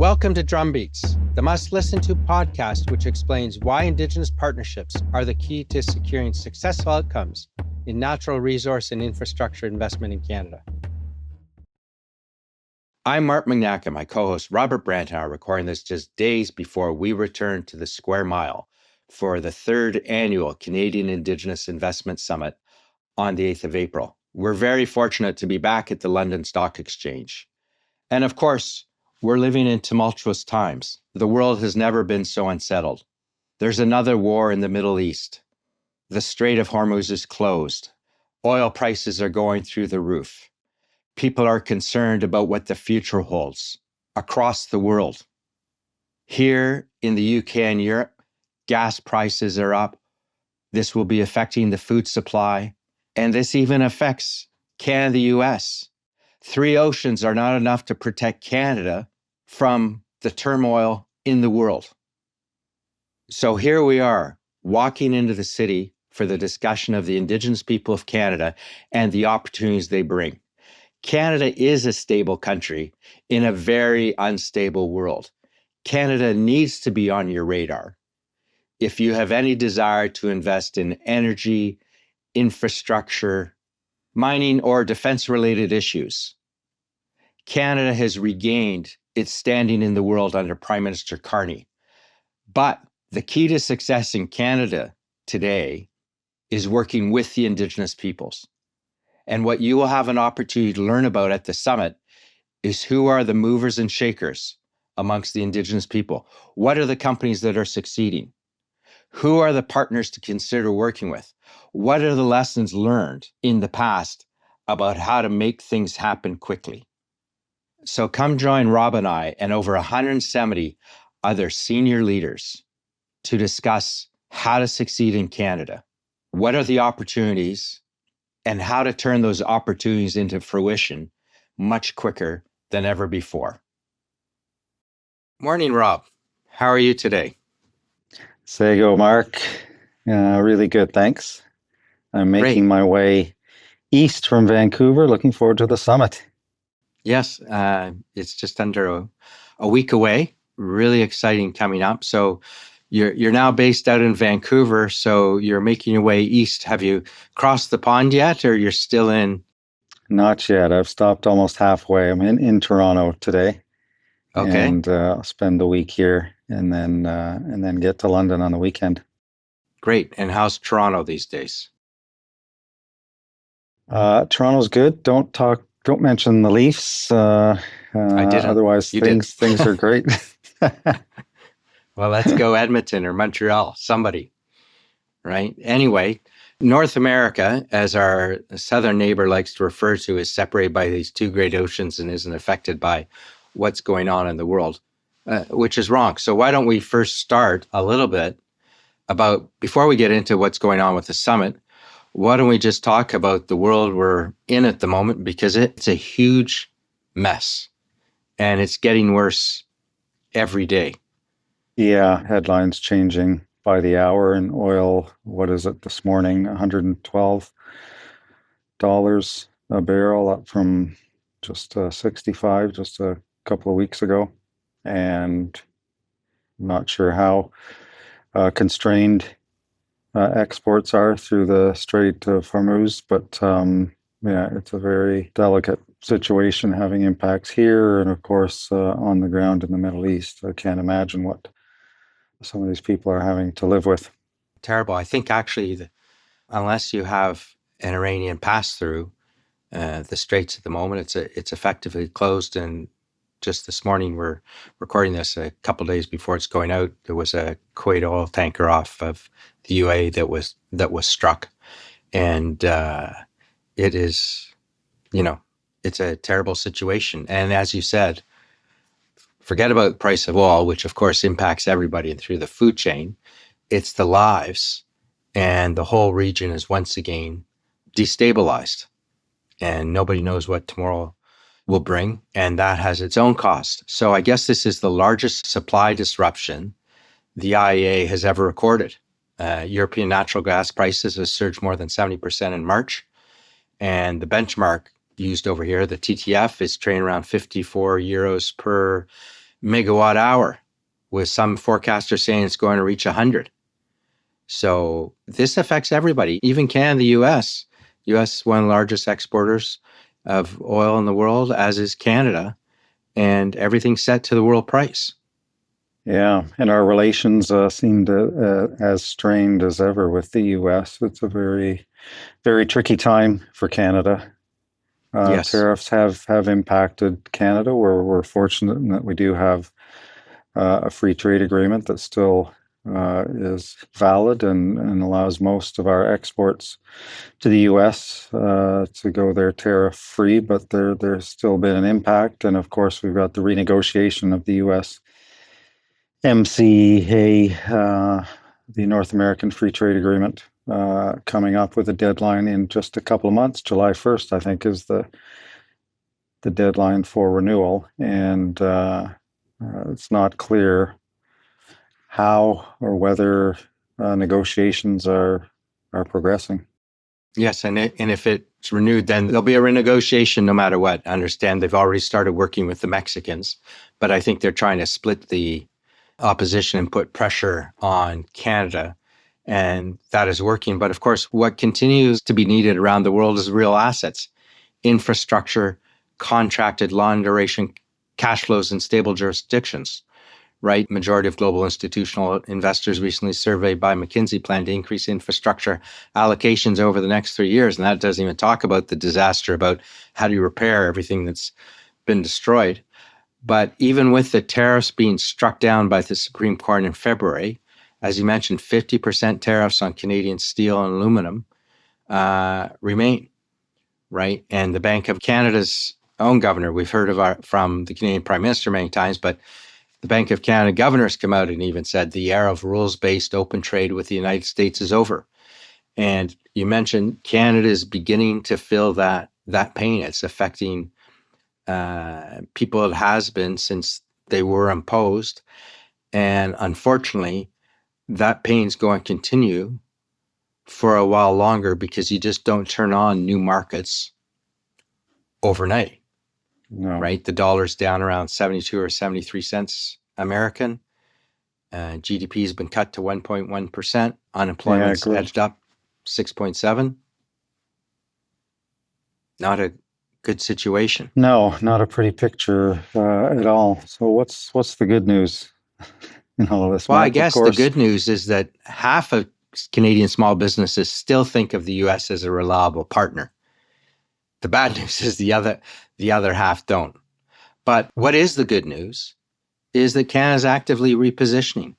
Welcome to Drumbeats, the must-listen-to podcast which explains why Indigenous partnerships are the key to securing successful outcomes in natural resource and infrastructure investment in Canada. I'm Mark Magnacca. My co-host Robert Brant and I are recording this just days before we return to the Square Mile for the third annual Canadian Indigenous Investment Summit on the 8th of April. We're very fortunate to be back at the London Stock Exchange. And of course, we're living in tumultuous times. The world has never been so unsettled. There's another war in the Middle East. The Strait of Hormuz is closed. Oil prices are going through the roof. People are concerned about what the future holds across the world. Here in the UK and Europe, gas prices are up. This will be affecting the food supply. And this even affects Canada and the US. Three oceans are not enough to protect Canada from the turmoil in the world. So here we are, walking into the city for the discussion of the Indigenous people of Canada and the opportunities they bring. Canada is a stable country in a very unstable world. Canada needs to be on your radar. If you have any desire to invest in energy, infrastructure, mining, or defense-related issues, Canada has regained its standing in the world under Prime Minister Carney. But the key to success in Canada today is working with the Indigenous peoples. And what you will have an opportunity to learn about at the summit is who are the movers and shakers amongst the Indigenous people? What are the companies that are succeeding? Who are the partners to consider working with? What are the lessons learned in the past about how to make things happen quickly? So come join Rob and I and over 170 other senior leaders to discuss how to succeed in Canada. What are the opportunities and how to turn those opportunities into fruition much quicker than ever before. Morning, Rob. How are you today? Sego, Mark. Really good, thanks. I'm making my way east from Vancouver, looking forward to the summit. Yes, it's just under a week away. Really exciting coming up. So you're now based out in Vancouver, so you're making your way east. Have you crossed the pond yet, or you're still in? Not yet. I've stopped almost halfway. I'm in Toronto today. Okay. And I'll spend the week here and then get to London on the weekend. Great. And how's Toronto these days? Toronto's good. Don't mention the Leafs. I didn't. Otherwise, things are great. Well, let's go Edmonton or Montreal, somebody, right? Anyway, North America, as our southern neighbor likes to refer to, is separated by these two great oceans and isn't affected by what's going on in the world, which is wrong. So why don't we first start a little bit about, before we get into what's going on with the summit, why don't we just talk about the world we're in at the moment, because it's a huge mess and it's getting worse every day. Yeah, headlines changing by the hour, and oil, what is it this morning? $112 a barrel, up from just 65 just a couple of weeks ago. And I'm not sure how constrained exports are through the Strait of Hormuz, but yeah, it's a very delicate situation, having impacts here and of course on the ground in the Middle East. I can't imagine what some of these people are having to live with. Terrible. I think actually, unless you have an Iranian pass-through, the straits at the moment, it's effectively closed. And just this morning, we're recording this a couple of days before it's going out, there was a Kuwait oil tanker off of the UAE that was struck. And it is, it's a terrible situation. And as you said, forget about the price of oil, which of course impacts everybody through the food chain. It's the lives, and the whole region is once again destabilized, and nobody knows what tomorrow will bring, and that has its own cost. So I guess this is the largest supply disruption the IEA has ever recorded. European natural gas prices have surged more than 70% in March, and the benchmark used over here, the TTF, is trading around 54 euros per megawatt-hour, with some forecasters saying it's going to reach 100. So this affects everybody, even Canada, the U.S. U.S. one of the largest exporters of oil in the world, as is Canada, and everything's set to the world price. Yeah, and our relations seem as strained as ever with the U.S. It's a very, very tricky time for Canada. Yes. Tariffs have impacted Canada. We're fortunate in that we do have a free trade agreement that still is valid and allows most of our exports to the U.S. To go there tariff free, but there's still been an impact. And of course, we've got the renegotiation of the U.S. MCA, the North American Free Trade Agreement, coming up with a deadline in just a couple of months. July 1st, I think, is the deadline for renewal, and it's not clear how or whether negotiations are progressing. Yes, and if it's renewed, then there'll be a renegotiation no matter what. I understand they've already started working with the Mexicans, but I think they're trying to split the opposition and put pressure on Canada, and that is working. But of course, what continues to be needed around the world is real assets, infrastructure, contracted long duration cash flows in stable jurisdictions. Right? Majority of global institutional investors recently surveyed by McKinsey plan to increase infrastructure allocations over the next 3 years. And that doesn't even talk about the disaster, about how do you repair everything that's been destroyed. But even with the tariffs being struck down by the Supreme Court in February, as you mentioned, 50% tariffs on Canadian steel and aluminum remain, right? And the Bank of Canada's own governor, we've heard from the Canadian Prime Minister many times, but the Bank of Canada governors come out and even said the era of rules-based open trade with the United States is over. And you mentioned Canada is beginning to feel that pain. It's affecting people. It has been since they were imposed. And unfortunately, that pain is going to continue for a while longer because you just don't turn on new markets overnight. No. Right? The dollar's down around 72 or 73 cents American. GDP has been cut to 1.1%. Unemployment's edged up 6.7. Not a good situation. No, not a pretty picture at all. So what's the good news in all of this? Well, Mark, I guess the good news is that half of Canadian small businesses still think of the U.S. as a reliable partner. The bad news is the other half don't. But what is the good news is that Canada's actively repositioning.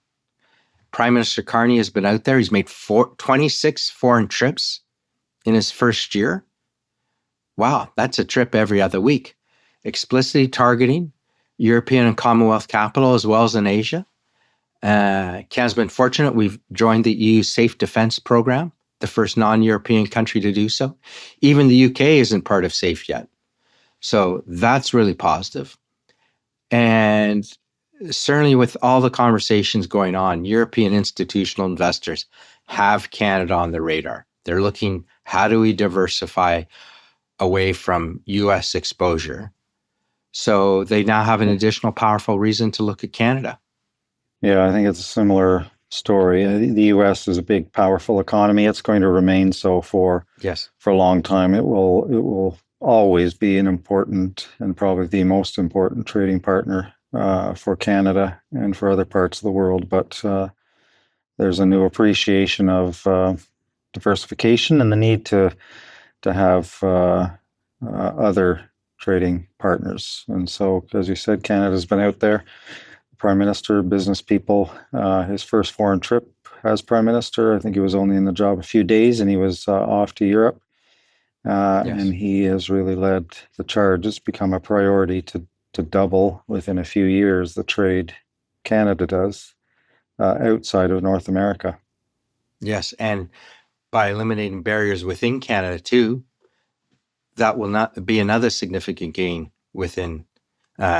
Prime Minister Carney has been out there. He's made 26 foreign trips in his first year. Wow, that's a trip every other week. Explicitly targeting European and Commonwealth capital as well as in Asia. Canada's been fortunate. We've joined the EU Safe Defence Programme, the first non-European country to do so. Even the UK isn't part of SAFE yet. So that's really positive. And certainly with all the conversations going on, European institutional investors have Canada on the radar. They're looking, how do we diversify away from U.S. exposure? So they now have an additional powerful reason to look at Canada. Yeah, I think it's a similar story. The U.S. is a big, powerful economy. It's going to remain so for a long time. It will always be an important and probably the most important trading partner for Canada and for other parts of the world. But there's a new appreciation of diversification and the need to have other trading partners. And so, as you said, Canada's been out there. Prime Minister, business people, his first foreign trip as Prime Minister, I think he was only in the job a few days and he was off to Europe. And he has really led the charge. It's become a priority to double within a few years the trade Canada does outside of North America. Yes, and by eliminating barriers within Canada too, that will not be another significant gain within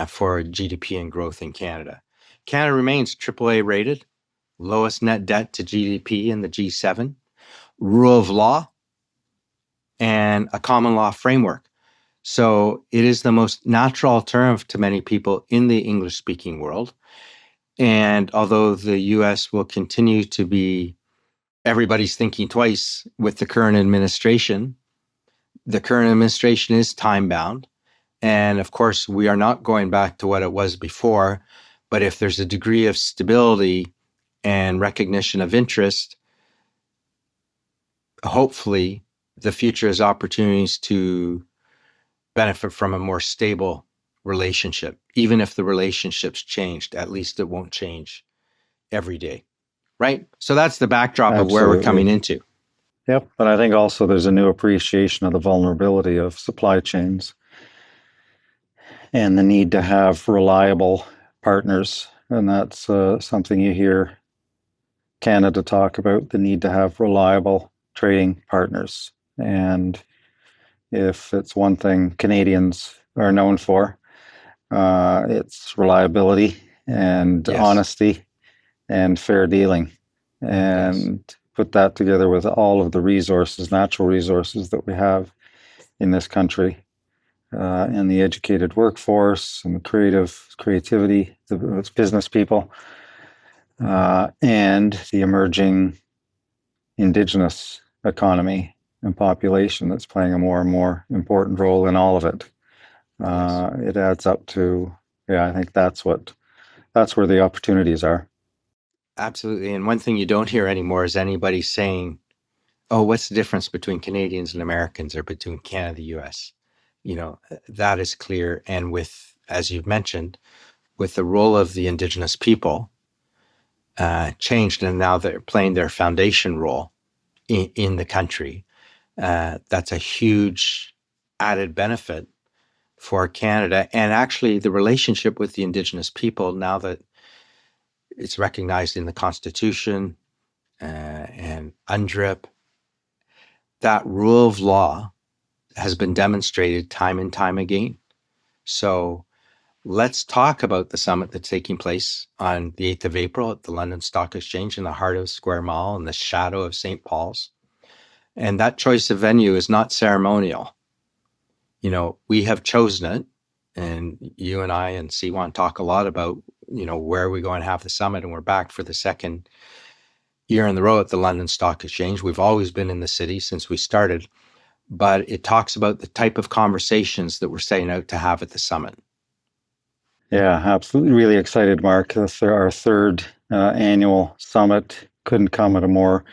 for GDP and growth in Canada. Canada remains AAA rated, lowest net debt to GDP in the G7, rule of law, and a common law framework. So it is the most natural alternative to many people in the English-speaking world. And although the US will continue to be everybody's thinking twice with the current administration is time-bound. And of course, we are not going back to what it was before. But if there's a degree of stability and recognition of interest, hopefully the future has opportunities to benefit from a more stable relationship. Even if the relationship's changed, at least it won't change every day, right? So that's the backdrop of where we're coming Absolutely. into. Yep. But I think also there's a new appreciation of the vulnerability of supply chains and the need to have reliable partners. And that's something you hear Canada talk about, the need to have reliable trading partners. And if it's one thing Canadians are known for, it's reliability and Yes. honesty and fair dealing. Yes. And put that together with all of the resources, natural resources that we have in this country, and the educated workforce and the creativity, the business people, and the emerging Indigenous economy and population that's playing a more and more important role in all of it. Yes. It adds up to, yeah, I think that's where the opportunities are. Absolutely. And one thing you don't hear anymore is anybody saying, oh, what's the difference between Canadians and Americans or between Canada and the US? That is clear. And with, as you've mentioned, with the role of the Indigenous people changed, and now they're playing their foundation role in the country, that's a huge added benefit for Canada. And actually, the relationship with the Indigenous people, now that it's recognized in the Constitution and UNDRIP, that rule of law has been demonstrated time and time again. So let's talk about the summit that's taking place on the 8th of April at the London Stock Exchange in the heart of Square Mall in the shadow of St. Paul's. And that choice of venue is not ceremonial. We have chosen it, and you and I and Siwan talk a lot about, where we go and have the summit, and we're back for the second year in the row at the London Stock Exchange. We've always been in the city since we started, but it talks about the type of conversations that we're setting out to have at the summit. Yeah, absolutely. Really excited, Mark. This is our third annual summit. Couldn't come at a more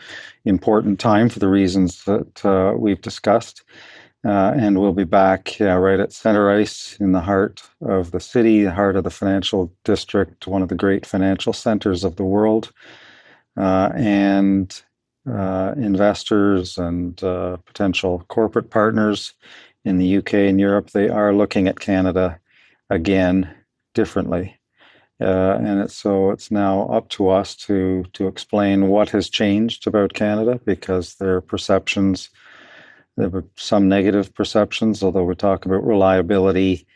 important time for the reasons that we've discussed. And we'll be back right at Center Ice in the heart of the city, the heart of the financial district, one of the great financial centers of the world. And investors and potential corporate partners in the UK and Europe, they are looking at Canada again differently. And it's now up to us to explain what has changed about Canada, because there were some negative perceptions, although we talk about reliability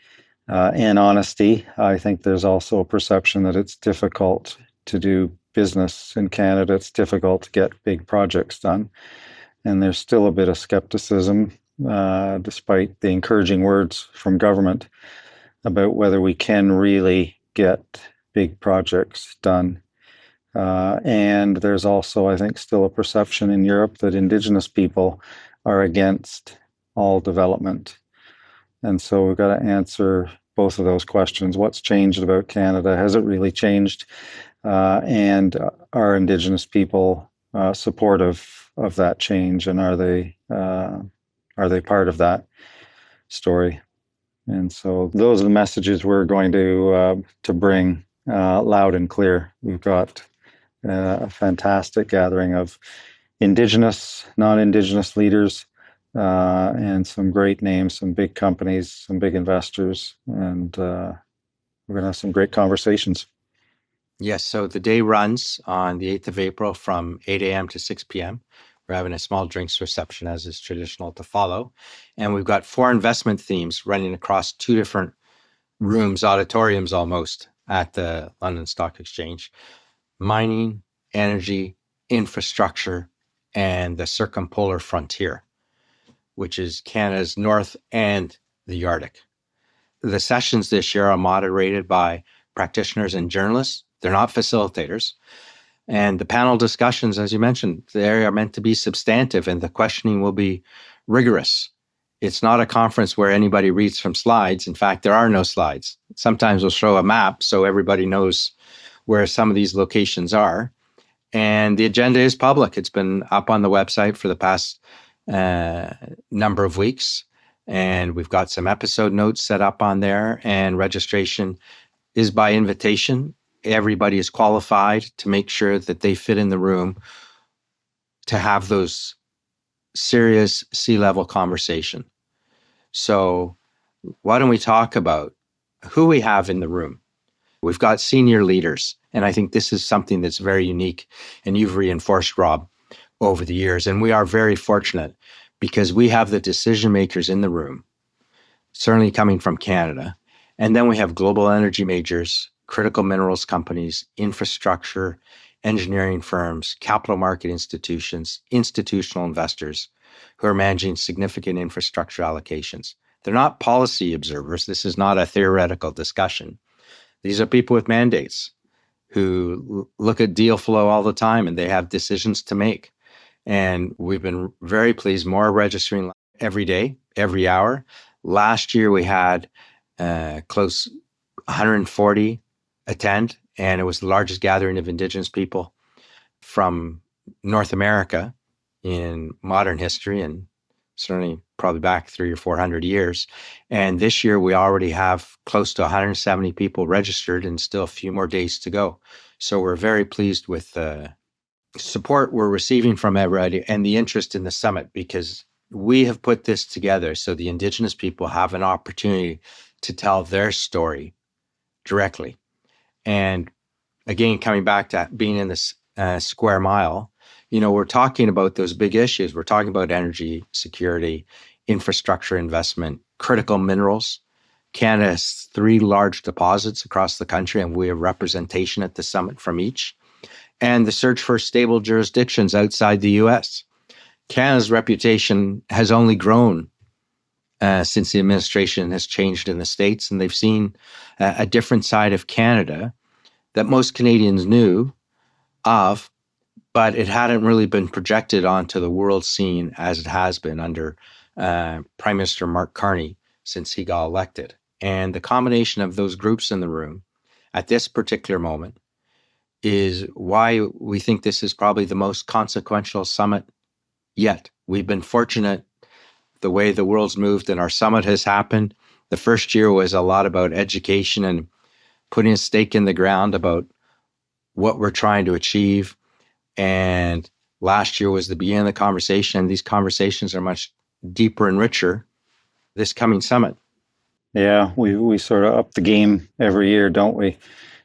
and honesty. I think there's also a perception that it's difficult to do business in Canada. It's difficult to get big projects done. And there's still a bit of skepticism, despite the encouraging words from government, about whether we can really get big projects done. And there's also, I think, still a perception in Europe that Indigenous people are against all development. And so we've got to answer both of those questions. What's changed about Canada? Has it really changed? And are Indigenous people supportive of that change? And are they part of that story? And so those are the messages we're going to bring loud and clear. We've got a fantastic gathering of Indigenous, non-Indigenous leaders, and some great names, some big companies, some big investors, and we're going to have some great conversations. Yes, so the day runs on the 8th of April from 8 a.m. to 6 p.m. We're having a small drinks reception, as is traditional to follow. And we've got 4 investment themes running across 2 different rooms, auditoriums almost, at the London Stock Exchange: mining, energy, infrastructure, and the circumpolar frontier, which is Canada's north and the Arctic. The sessions this year are moderated by practitioners and journalists. They're not facilitators. And the panel discussions, as you mentioned, they are meant to be substantive and the questioning will be rigorous. It's not a conference where anybody reads from slides. In fact, there are no slides. Sometimes we'll show a map so everybody knows where some of these locations are. And the agenda is public. It's been up on the website for the past number of weeks. And we've got some episode notes set up on there, and registration is by invitation. Everybody is qualified to make sure that they fit in the room to have those serious C-level conversation. So why don't we talk about who we have in the room? We've got senior leaders, and I think this is something that's very unique, and you've reinforced, Rob, over the years. And we are very fortunate because we have the decision makers in the room, certainly coming from Canada. And then we have global energy majors, critical minerals companies, infrastructure, engineering firms, capital market institutions, institutional investors who are managing significant infrastructure allocations. They're not policy observers. This is not a theoretical discussion. These are people with mandates who look at deal flow all the time and they have decisions to make. And we've been very pleased, more registering every day, every hour. Last year we had close 140 attend, and it was the largest gathering of Indigenous people from North America in modern history, and certainly probably back 300 or 400 years. And this year we already have close to 170 people registered and still a few more days to go. So we're very pleased with the support we're receiving from everybody and the interest in the summit, because we have put this together so the Indigenous people have an opportunity to tell their story directly. And again, coming back to being in this square mile, we're talking about those big issues. We're talking about energy security, infrastructure investment, critical minerals. Canada has 3 large deposits across the country, and we have representation at the summit from each. And the search for stable jurisdictions outside the US. Canada's reputation has only grown since the administration has changed in the States, and they've seen a different side of Canada that most Canadians knew of, but it hadn't really been projected onto the world scene as it has been under Prime Minister Mark Carney since he got elected. And the combination of those groups in the room at this particular moment is why we think this is probably the most consequential summit yet. We've been fortunate the way the world's moved and our summit has happened. The first year was a lot about education and putting a stake in the ground about what we're trying to achieve. And last year was the beginning of the conversation. These conversations are much deeper and richer this coming summit. Yeah, we sort of up the game every year, don't we,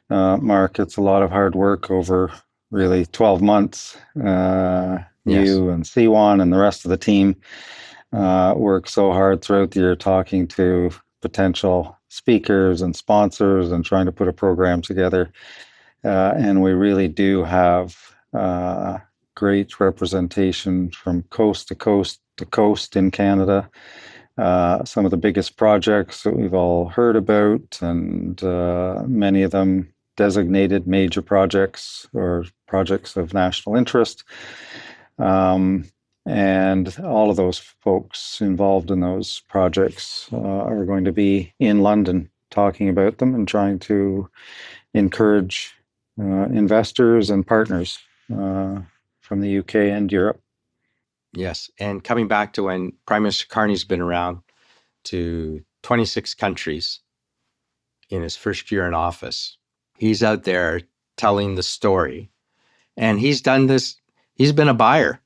Mark? It's a lot of hard work over really 12 months. Yes. You and C1 and the rest of the team work so hard throughout the year talking to potential speakers and sponsors and trying to put a program together. And we really do have great representation from coast to coast to coast in Canada. Some of the biggest projects that we've all heard about, and many of them designated major projects or projects of national interest. And all of those folks involved in those projects are going to be in London talking about them and trying to encourage investors and partners from the UK and Europe. Yes. And coming back to when Prime Minister Carney's been around to 26 countries in his first year in office, he's out there telling the story. And he's done this. He's been a buyer.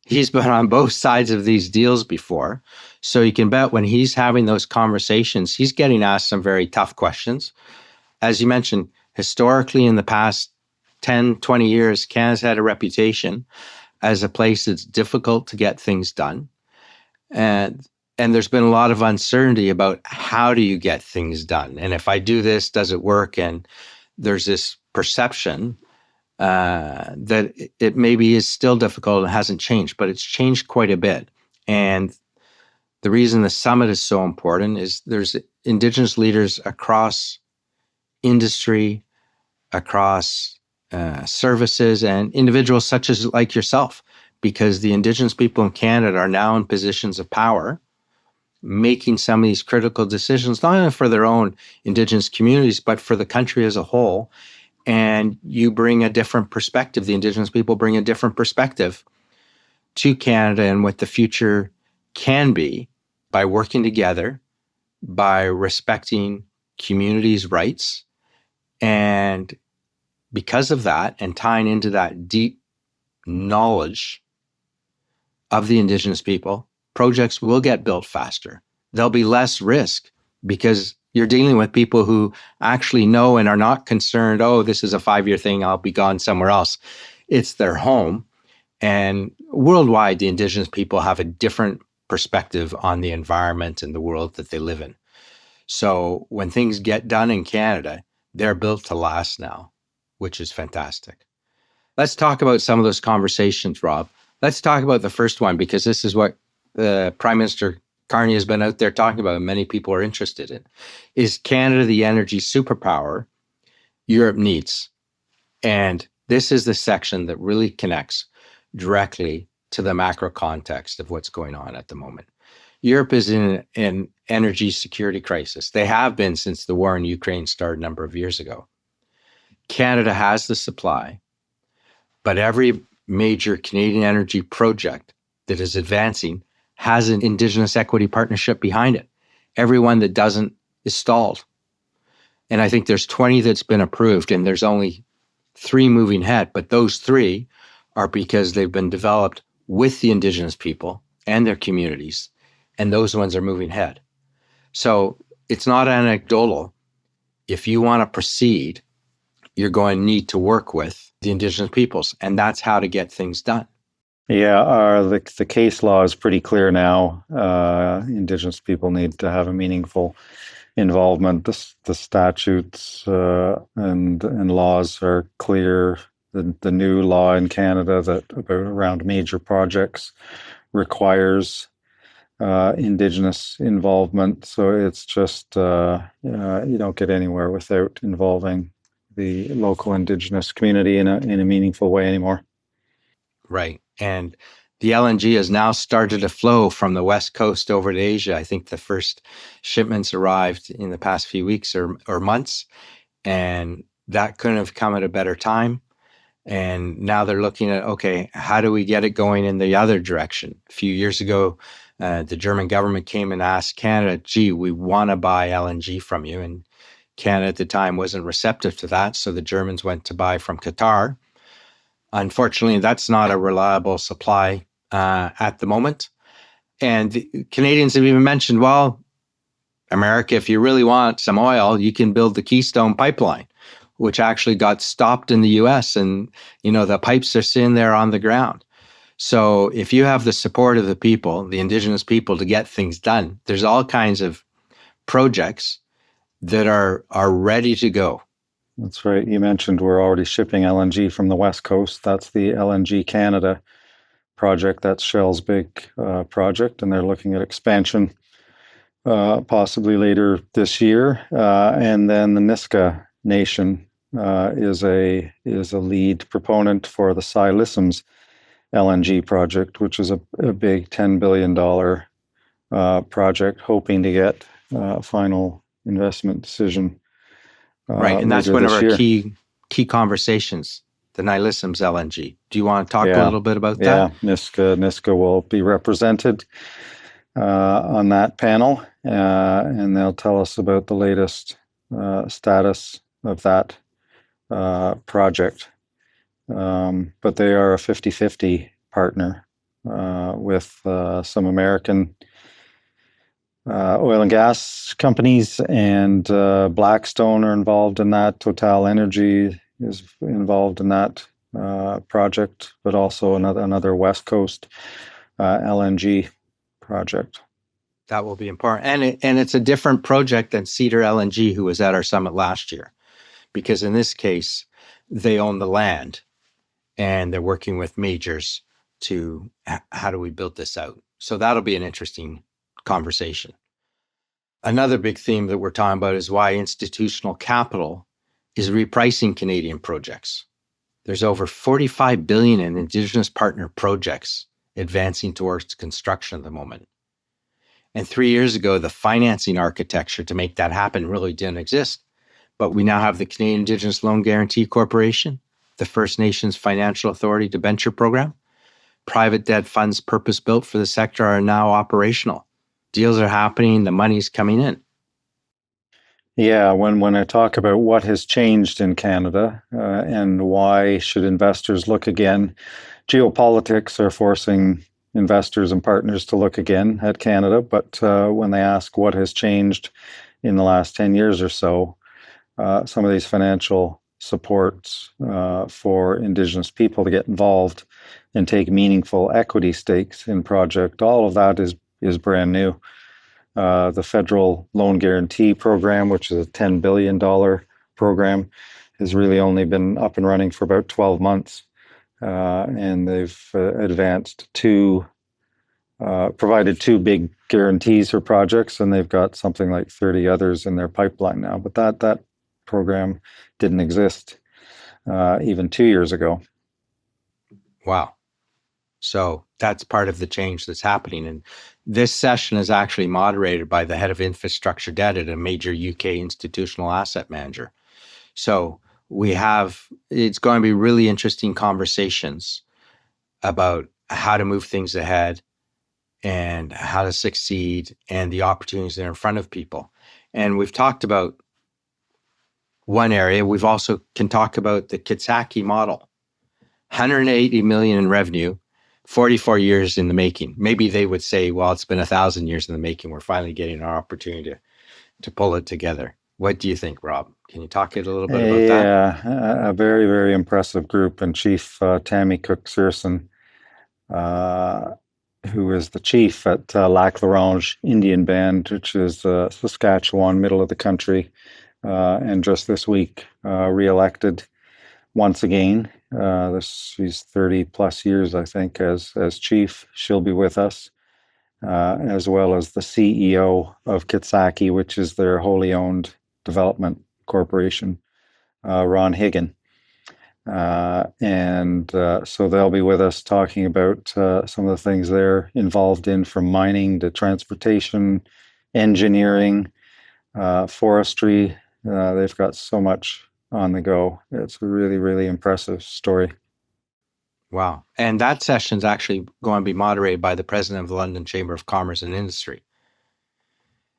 He's been on both sides of these deals before. So you can bet when he's having those conversations, he's getting asked some very tough questions. As you mentioned, historically in the past 10, 20 years, Canada's had a reputation as a place that's difficult to get things done. And there's been a lot of uncertainty about how do you get things done? And if I do this, does it work? And there's this perception that it maybe is still difficult and hasn't changed, but it's changed quite a bit. And The reason the summit is so important is there's Indigenous leaders across industry, across services, and individuals such as like yourself, because the Indigenous people in Canada are now in positions of power, making some of these critical decisions, not only for their own Indigenous communities, but for the country as a whole. And you bring a different perspective. The Indigenous people bring a different perspective to Canada and what the future can be by working together, by respecting communities' rights. And because of that, and tying into that deep knowledge of the Indigenous people, projects will get built faster. There'll be less risk because you're dealing with people who actually know and are not concerned, oh, this is a 5-year thing, I'll be gone somewhere else. It's their home. And worldwide, the Indigenous people have a different perspective on the environment and the world that they live in. So when things get done in Canada, they're built to last now, which is fantastic. Let's talk about some of those conversations, Rob. Let's talk about the first one, because this is what Prime Minister Carney has been out there talking about and many people are interested in. Is Canada the energy superpower Europe needs? And this is the section that really connects directly to the macro context of what's going on at the moment. Europe is in an energy security crisis. They have been since the war in Ukraine started a number of years ago. Canada has the supply, but every major Canadian energy project that is advancing has an Indigenous equity partnership behind it. Every one that doesn't is stalled. And I think there's 20 that's been approved, and there's only 3 moving ahead. But those 3 are because they've been developed with the Indigenous people and their communities, and those ones are moving ahead. So it's not anecdotal. If you want to proceed, you're going to need to work with the Indigenous peoples, and that's how to get things done. Yeah, the case law is pretty clear now. Indigenous people need to have a meaningful involvement. The statutes and laws are clear. The new law in Canada that around major projects requires Indigenous involvement. So it's just you don't get anywhere without involving the local Indigenous community in a meaningful way anymore. Right. And the LNG has now started to flow from the West Coast over to Asia. I think the first shipments arrived in the past few weeks or months, and that couldn't have come at a better time. And now they're looking at, okay, how do we get it going in the other direction? A few years ago, the German government came and asked Canada, gee, we want to buy LNG from you. And Canada at the time wasn't receptive to that. So the Germans went to buy from Qatar. Unfortunately, that's not a reliable supply at the moment. And the Canadians have even mentioned, well, America, if you really want some oil, you can build the Keystone pipeline, which actually got stopped in the US. And, the pipes are sitting there on the ground. So if you have the support of the people, the Indigenous people, to get things done, there's all kinds of projects that are ready to go. That's right. You mentioned we're already shipping LNG from the West Coast. That's the LNG Canada project. That's Shell's big project, and they're looking at expansion possibly later this year. And then the Nisga'a Nation is a lead proponent for the CIIS LNG project, which is a big $10 billion project, hoping to get a final investment decision. Right, and that's one of our key conversations, the Nilissim's LNG. Do you want to talk a little bit about that? Yeah, Nisga'a will be represented on that panel, and they'll tell us about the latest status of that project. But they are a 50-50 partner with some American oil and gas companies, and Blackstone are involved in that. Total Energy is involved in that project, but also another West Coast LNG project. That will be important. And it's a different project than Cedar LNG, who was at our summit last year, because in this case, they own the land and they're working with majors to how do we build this out. So that'll be an interesting conversation. Another big theme that we're talking about is why institutional capital is repricing Canadian projects. There's over 45 billion in Indigenous partner projects advancing towards construction at the moment. And 3 years ago, the financing architecture to make that happen really didn't exist. But we now have the Canadian Indigenous Loan Guarantee Corporation, the First Nations Financial Authority debenture program. Private debt funds purpose-built for the sector are now operational. Deals are happening, the money's coming in. Yeah, when I talk about what has changed in Canada and why should investors look again, geopolitics are forcing investors and partners to look again at Canada. But when they ask what has changed in the last 10 years or so, some of these financial supports for Indigenous people to get involved and take meaningful equity stakes in project, all of that is brand new. The federal loan guarantee program, which is a $10 billion program, has really only been up and running for about 12 months. And they've provided two big guarantees for projects, and they've got something like 30 others in their pipeline now. But that program didn't exist even 2 years ago. Wow. So that's part of the change that's happening. And this session is actually moderated by the head of infrastructure debt at a major UK institutional asset manager. So it's going to be really interesting conversations about how to move things ahead and how to succeed and the opportunities that are in front of people. And we've talked about one area. We've also can talk about the CIIS model, 180 million in revenue, 44 years in the making. Maybe they would say, well, it's been 1,000 years in the making. We're finally getting our opportunity to pull it together. What do you think, Rob? Can you talk a little bit about that? Yeah, a very, very impressive group. And Chief Tammy Cook-Searson, who is the chief at Lac La Ronge Indian Band, which is Saskatchewan, middle of the country, and just this week re-elected once again. She's 30 plus years, I think, as chief. She'll be with us, as well as the CEO of CIIS, which is their wholly owned development corporation, Ron Higgin. So they'll be with us talking about some of the things they're involved in, from mining to transportation, engineering, forestry. They've got so much on the go. It's a really, really impressive story. Wow. And that session is actually going to be moderated by the president of the London Chamber of Commerce and Industry.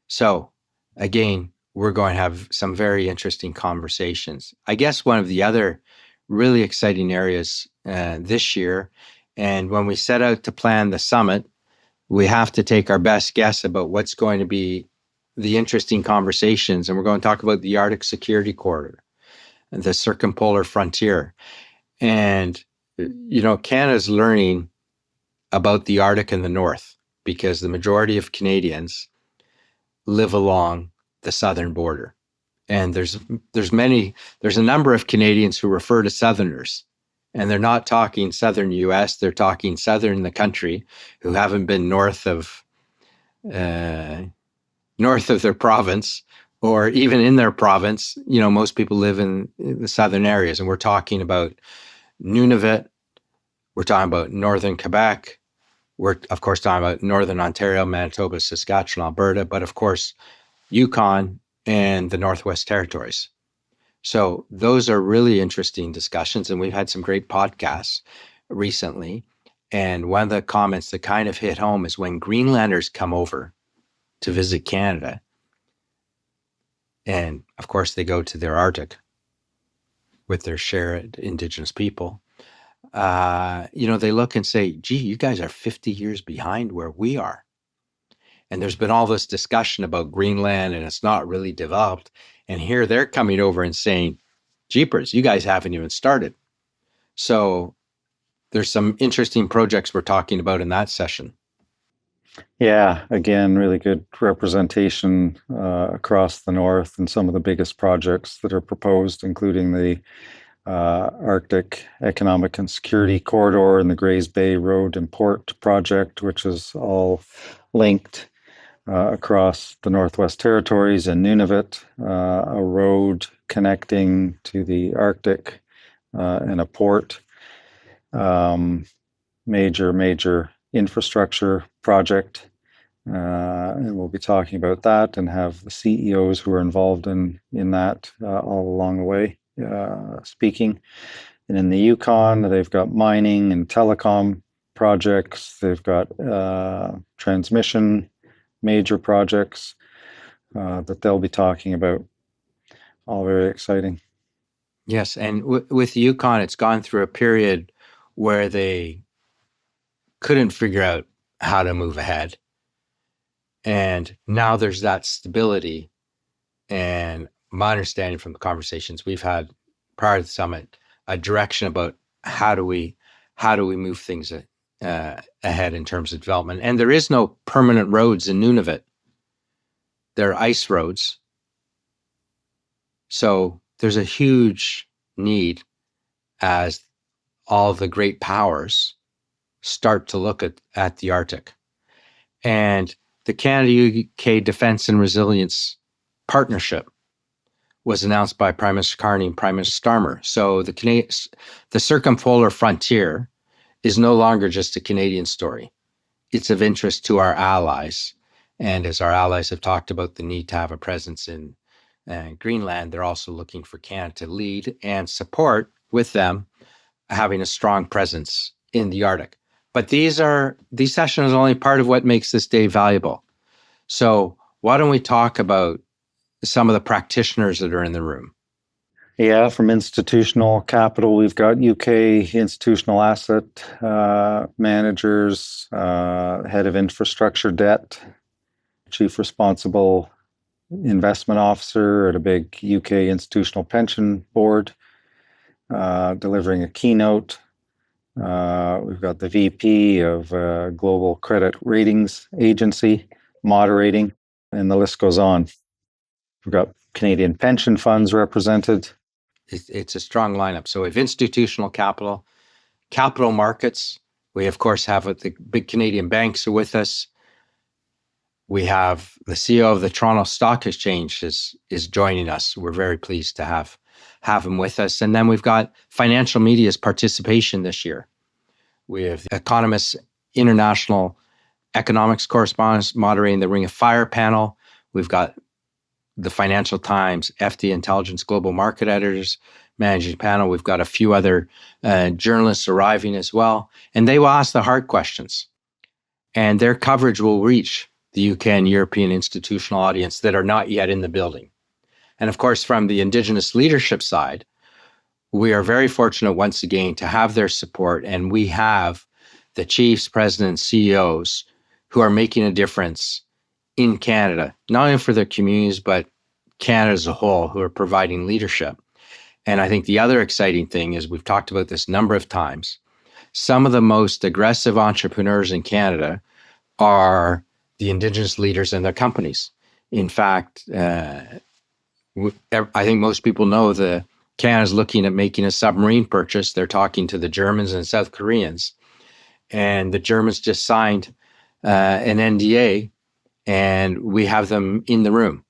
So again, we're going to have some very interesting conversations. I guess one of the other really exciting areas this year, and when we set out to plan the summit, we have to take our best guess about what's going to be the interesting conversations. And we're going to talk about the Arctic Security Corridor, the circumpolar frontier. And, Canada's learning about the Arctic and the North because the majority of Canadians live along the southern border. And there's a number of Canadians who refer to Southerners, and they're not talking Southern U.S., they're talking Southern the country, who haven't been north of their province, or even in their province. Most people live in the southern areas, and we're talking about Nunavut, we're talking about northern Quebec, we're of course talking about northern Ontario, Manitoba, Saskatchewan, Alberta, but of course Yukon and the Northwest Territories. So those are really interesting discussions, and we've had some great podcasts recently. And one of the comments that kind of hit home is when Greenlanders come over to visit Canada, and of course they go to their Arctic with their shared Indigenous people, they look and say, gee, you guys are 50 years behind where we are. And there's been all this discussion about Greenland and it's not really developed. And here they're coming over and saying, jeepers, you guys haven't even started. So there's some interesting projects we're talking about in that session. Yeah, again, really good representation across the North and some of the biggest projects that are proposed, including the Arctic Economic and Security Corridor and the Grays Bay Road and Port project, which is all linked. across the Northwest Territories and Nunavut, a road connecting to the Arctic, and a port. Major infrastructure project. And we'll be talking about that and have the CEOs who are involved in that all along the way speaking. And in the Yukon, they've got mining and telecom projects. They've got transmission major projects that they'll be talking about. All very exciting. Yes, and with the Yukon, it's gone through a period where they couldn't figure out how to move ahead. And now there's that stability. And my understanding from the conversations we've had prior to the summit, a direction about how do we move things ahead in terms of development. And there is no permanent roads in Nunavut. There are ice roads. So there's a huge need as all the great powers start to look at the Arctic. And the Canada-UK Defence and Resilience Partnership was announced by Prime Minister Carney and Prime Minister Starmer. So the circumpolar frontier is no longer just a Canadian story. It's of interest to our allies. And as our allies have talked about the need to have a presence in Greenland, they're also looking for Canada to lead and support with them having a strong presence in the Arctic. But these sessions are only part of what makes this day valuable. So why don't we talk about some of the practitioners that are in the room? Yeah, from institutional capital, we've got UK institutional asset managers, head of infrastructure debt, chief responsible investment officer at a big UK institutional pension board, delivering a keynote. We've got the VP of Global Credit Ratings Agency moderating, and the list goes on. We've got Canadian pension funds represented. It's a strong lineup. So we have institutional capital markets. We, of course, have the big Canadian banks are with us. We have the CEO of the Toronto Stock Exchange is joining us. We're very pleased to have him with us. And then we've got financial media's participation this year. We have Economist International Economics Correspondents moderating the Ring of Fire panel. We've got the Financial Times, FD Intelligence Global Market Editors managing panel. We've got a few other journalists arriving as well. And they will ask the hard questions. And their coverage will reach the UK and European institutional audience that are not yet in the building. And of course, from the Indigenous leadership side, we are very fortunate once again to have their support. And we have the chiefs, presidents, CEOs who are making a difference in Canada, not only for their communities, but Canada as a whole, who are providing leadership. And I think the other exciting thing is we've talked about this a number of times. Some of the most aggressive entrepreneurs in Canada are the Indigenous leaders and their companies. In fact, I think most people know that Canada's looking at making a submarine purchase. They're talking to the Germans and South Koreans. And the Germans just signed an NDA, and we have them in the room,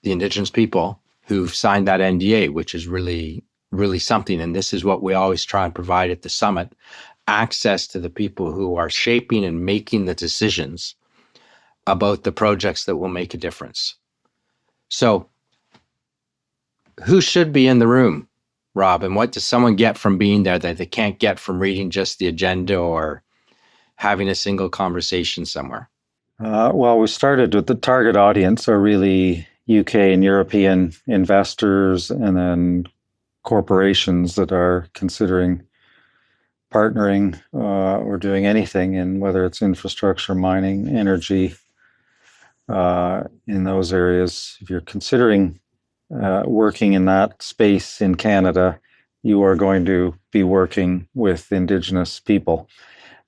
the Indigenous people who've signed that NDA, which is really, really something. And this is what we always try and provide at the summit, access to the people who are shaping and making the decisions about the projects that will make a difference. So who should be in the room, Rob? And what does someone get from being there that they can't get from reading just the agenda or having a single conversation somewhere? Well, we started with the target audience, are really UK and European investors, and then corporations that are considering partnering or doing anything in whether it's infrastructure, mining, energy, in those areas. If you're considering working in that space in Canada, you are going to be working with Indigenous people.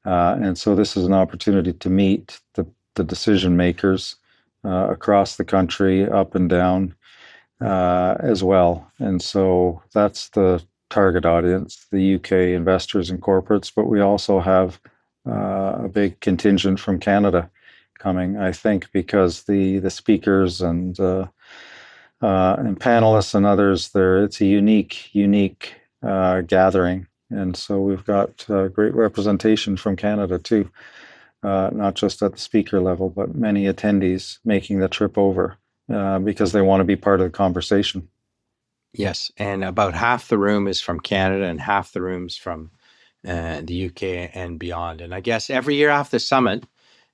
And so this is an opportunity to meet the decision makers across the country, up and down as well. And so that's the target audience, the UK investors and corporates, but we also have a big contingent from Canada coming, I think, because the speakers and panelists and others there, it's a unique gathering. And so we've got great representation from Canada too, not just at the speaker level, but many attendees making the trip over because they want to be part of the conversation. Yes, and about half the room is from Canada and half the room's from the UK and beyond. And I guess every year after the summit,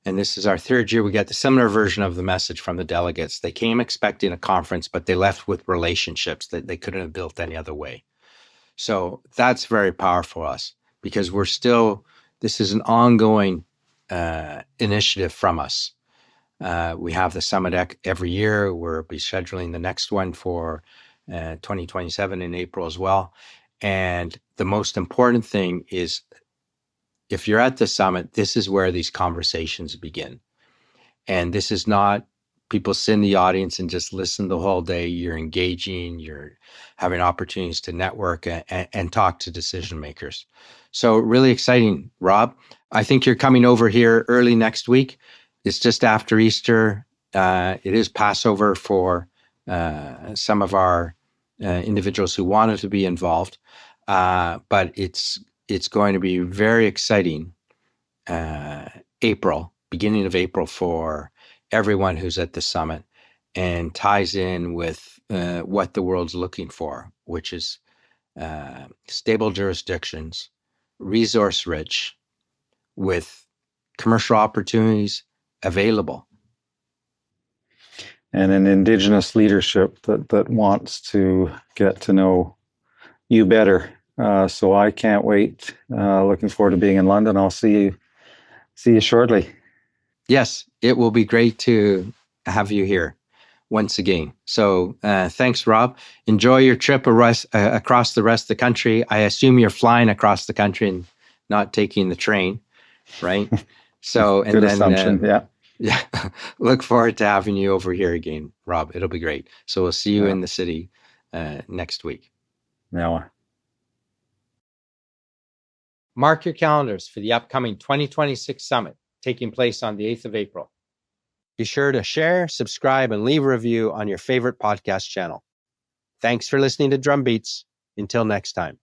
and this is our third year, we get the similar version of the message from the delegates. They came expecting a conference, but they left with relationships that they couldn't have built any other way. So that's very powerful for us because this is an ongoing initiative from us. We have the summit every year. We'll be scheduling the next one for 2027 in April as well. And the most important thing is, if you're at the summit, this is where these conversations begin. And this is not people sit in the audience and just listen the whole day. You're engaging, you're having opportunities to network and talk to decision makers. So really exciting, Rob. I think you're coming over here early next week. It's just after Easter. It is Passover for some of our individuals who wanted to be involved. But it's going to be very exciting beginning of April for everyone who's at the summit, and ties in with what the world's looking for, which is stable jurisdictions, resource rich, with commercial opportunities available. And an Indigenous leadership that wants to get to know you better. So I can't wait. Looking forward to being in London. I'll see you shortly. Yes, it will be great to have you here once again. So thanks, Rob. Enjoy your trip across the rest of the country. I assume you're flying across the country and not taking the train, right? So, and Good then assumption. yeah, look forward to having you over here again, Rob. It'll be great. So we'll see you in the city next week. Now. Mark your calendars for the upcoming 2026 summit taking place on the 8th of April. Be sure to share, subscribe, and leave a review on your favorite podcast channel. Thanks for listening to Drumbeats. Until next time.